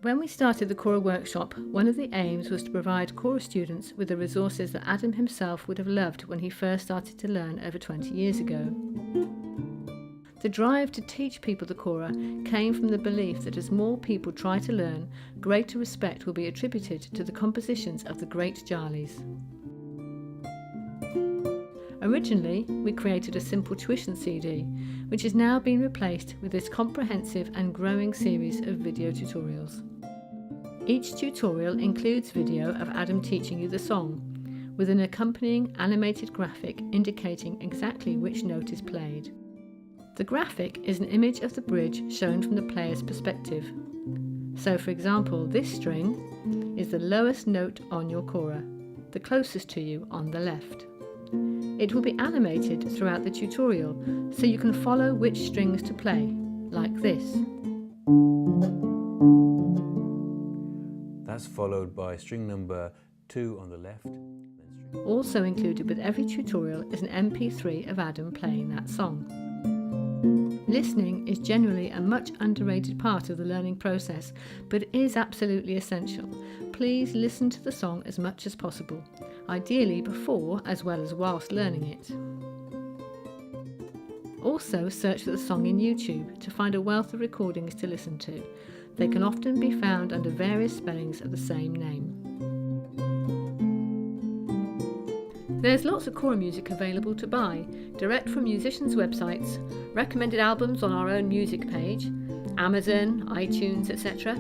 When we started the Kora workshop, one of the aims was to provide Kora students with the resources that Adam himself would have loved when he first started to learn over 20 years ago. The drive to teach people the Kora came from the belief that as more people try to learn, greater respect will be attributed to the compositions of the great Jalis. Originally, we created a simple tuition CD, which has now been replaced with this comprehensive and growing series of video tutorials. Each tutorial includes video of Adam teaching you the song, with an accompanying animated graphic indicating exactly which note is played. The graphic is an image of the bridge shown from the player's perspective. So, for example, this string is the lowest note on your kora, the closest to you on the left. It will be animated throughout the tutorial, so you can follow which strings to play, like this. That's followed by string number 2 on the left. Also included with every tutorial is an MP3 of Adam playing that song. Listening is generally a much underrated part of the learning process, but is absolutely essential. Please listen to the song as much as possible, ideally before as well as whilst learning it. Also search for the song in YouTube to find a wealth of recordings to listen to. They can often be found under various spellings of the same name. There's lots of Kora music available to buy, direct from musicians' websites, recommended albums on our own music page, Amazon, iTunes, etc.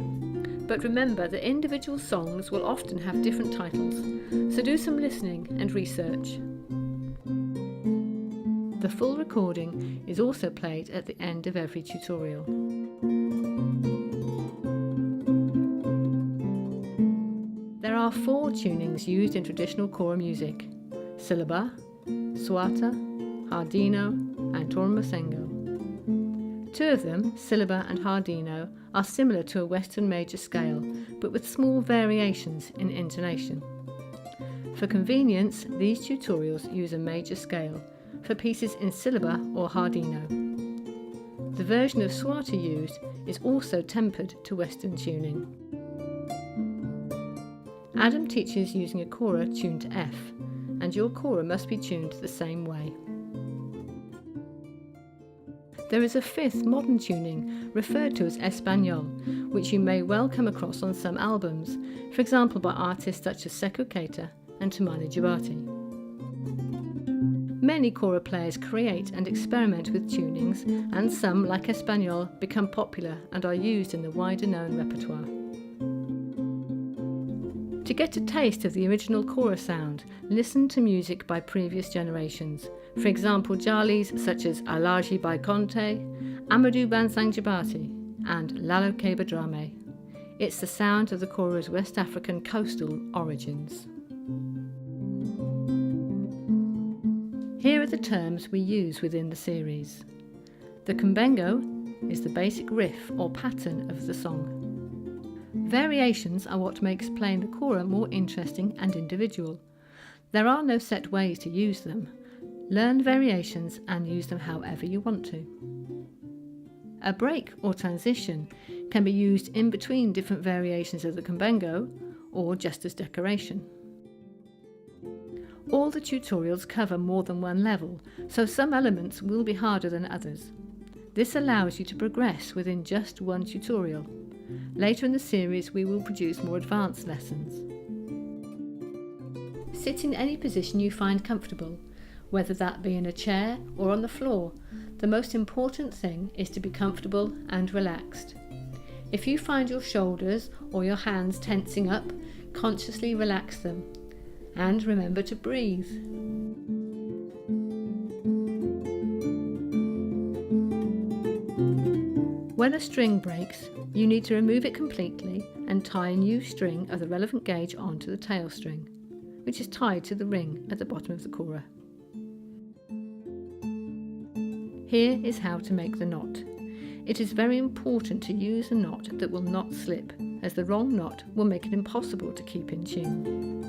But remember that individual songs will often have different titles, so do some listening and research. The full recording is also played at the end of every tutorial. There are 4 tunings used in traditional Kora music: Silaba, Swata, Hardino and Tormasengo. 2 of them, Silaba and Hardino, are similar to a Western major scale, but with small variations in intonation. For convenience, these tutorials use a major scale for pieces in Silaba or Hardino. The version of Swata used is also tempered to Western tuning. Adam teaches using a kora tuned to F, and your kora must be tuned the same way. There is a 5th modern tuning referred to as Espanol, which you may well come across on some albums, for example by artists such as Sekou Keita and Toumani Djibouti. Many kora players create and experiment with tunings, and some, like Espanol, become popular and are used in the wider known repertoire. To get a taste of the original kora sound, listen to music by previous generations. For example, Jalis such as Alaji by Conte, Amadou Bansang Djibouti and Lalo Keba Drame. It's the sound of the kora's West African coastal origins. Here are the terms we use within the series. The kumbengo is the basic riff or pattern of the song. Variations are what makes playing the kora more interesting and individual. There are no set ways to use them. Learn variations and use them however you want to. A break or transition can be used in between different variations of the kumbengo or just as decoration. All the tutorials cover more than one level, so some elements will be harder than others. This allows you to progress within just one tutorial. Later in the series we will produce more advanced lessons. Sit in any position you find comfortable, whether that be in a chair or on the floor. The most important thing is to be comfortable and relaxed. If you find your shoulders or your hands tensing up, consciously relax them. And remember to breathe. When a string breaks, you need to remove it completely and tie a new string of the relevant gauge onto the tail string, which is tied to the ring at the bottom of the kora. Here is how to make the knot. It is very important to use a knot that will not slip, as the wrong knot will make it impossible to keep in tune.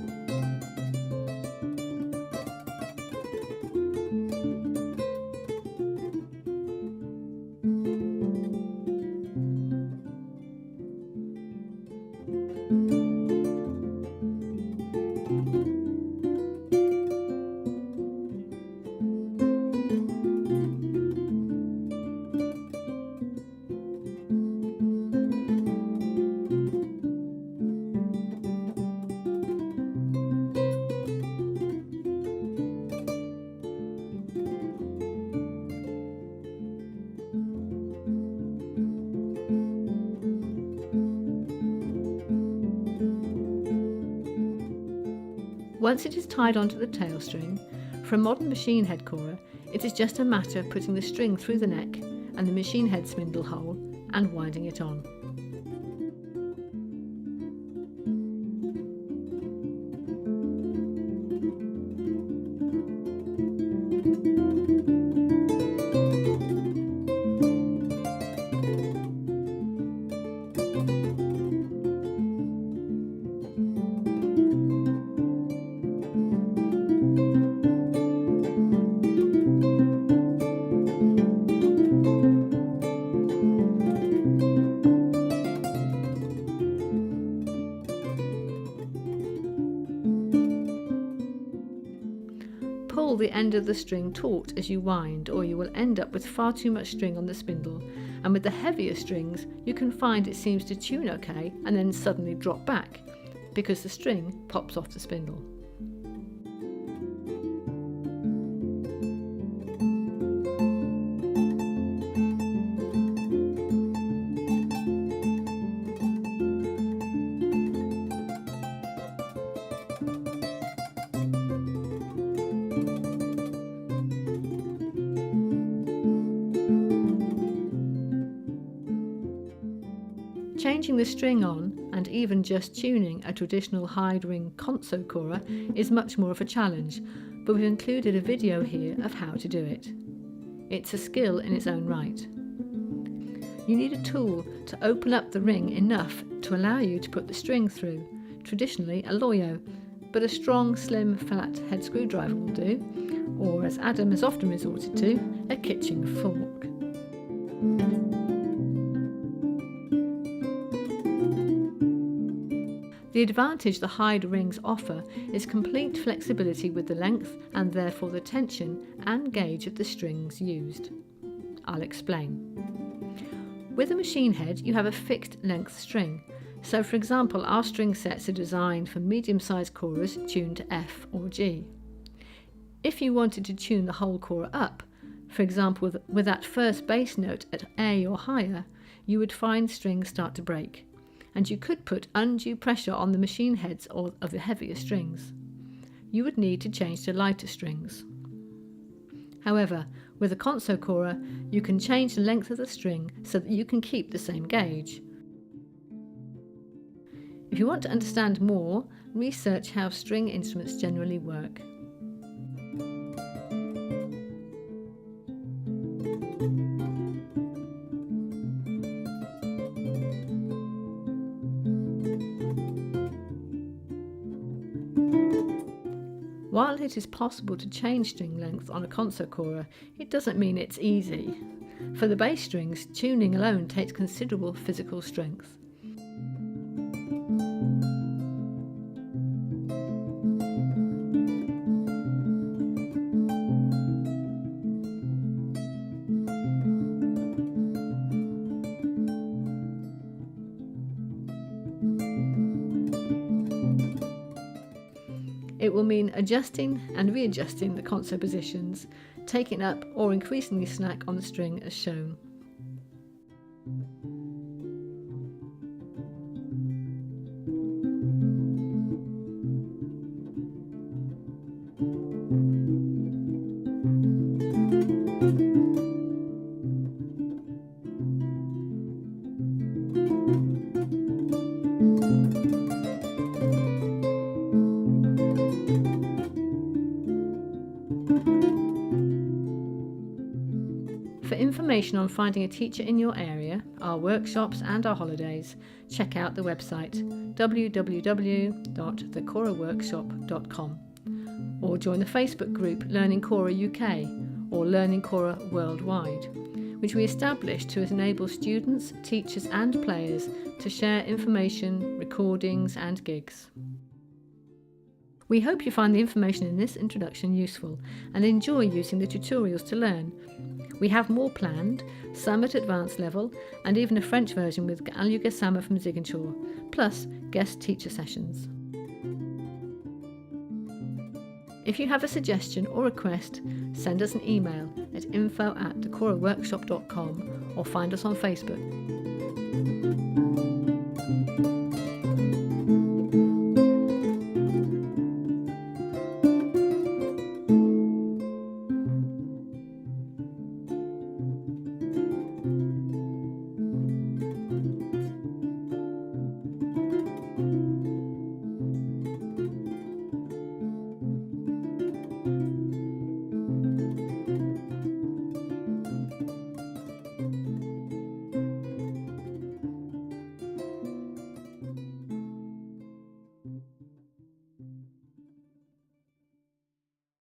Once it is tied onto the tail string, for a modern machine head kora, it is just a matter of putting the string through the neck and the machine head spindle hole and winding it on. Pull the end of the string taut as you wind, or you will end up with far too much string on the spindle, and with the heavier strings you can find it seems to tune okay and then suddenly drop back because the string pops off the spindle. Changing the string on, and even just tuning a traditional hide ring konso kora, is much more of a challenge, but we've included a video here of how to do it. It's a skill in its own right. You need a tool to open up the ring enough to allow you to put the string through, traditionally a loyo, but a strong, slim, flat head screwdriver will do, or as Adam has often resorted to, a kitchen fork. The advantage the hide rings offer is complete flexibility with the length and therefore the tension and gauge of the strings used. I'll explain. With a machine head you have a fixed length string, so for example our string sets are designed for medium-sized koras tuned to F or G. If you wanted to tune the whole kora up, for example with that first bass note at A or higher, you would find strings start to break, and you could put undue pressure on the machine heads of the heavier strings. You would need to change to lighter strings. However, with a konso kora, you can change the length of the string so that you can keep the same gauge. If you want to understand more, research how string instruments generally work. While it is possible to change string length on a konso kora, it doesn't mean it's easy. For the bass strings, tuning alone takes considerable physical strength. It will mean adjusting and readjusting the konso positions, taking up or increasing the slack on the string as shown. For information on finding a teacher in your area, our workshops and our holidays, check out the website www.thekoraworkshop.com or join the Facebook group Learning Kora UK or Learning Kora Worldwide, which we established to enable students, teachers and players to share information, recordings and gigs. We hope you find the information in this introduction useful and enjoy using the tutorials to learn. We have more planned, some at advanced level, and even a French version with Aluga Sama from Ziguinchor, plus guest teacher sessions. If you have a suggestion or request, send us an email at info@thekoraworkshop.com or find us on Facebook.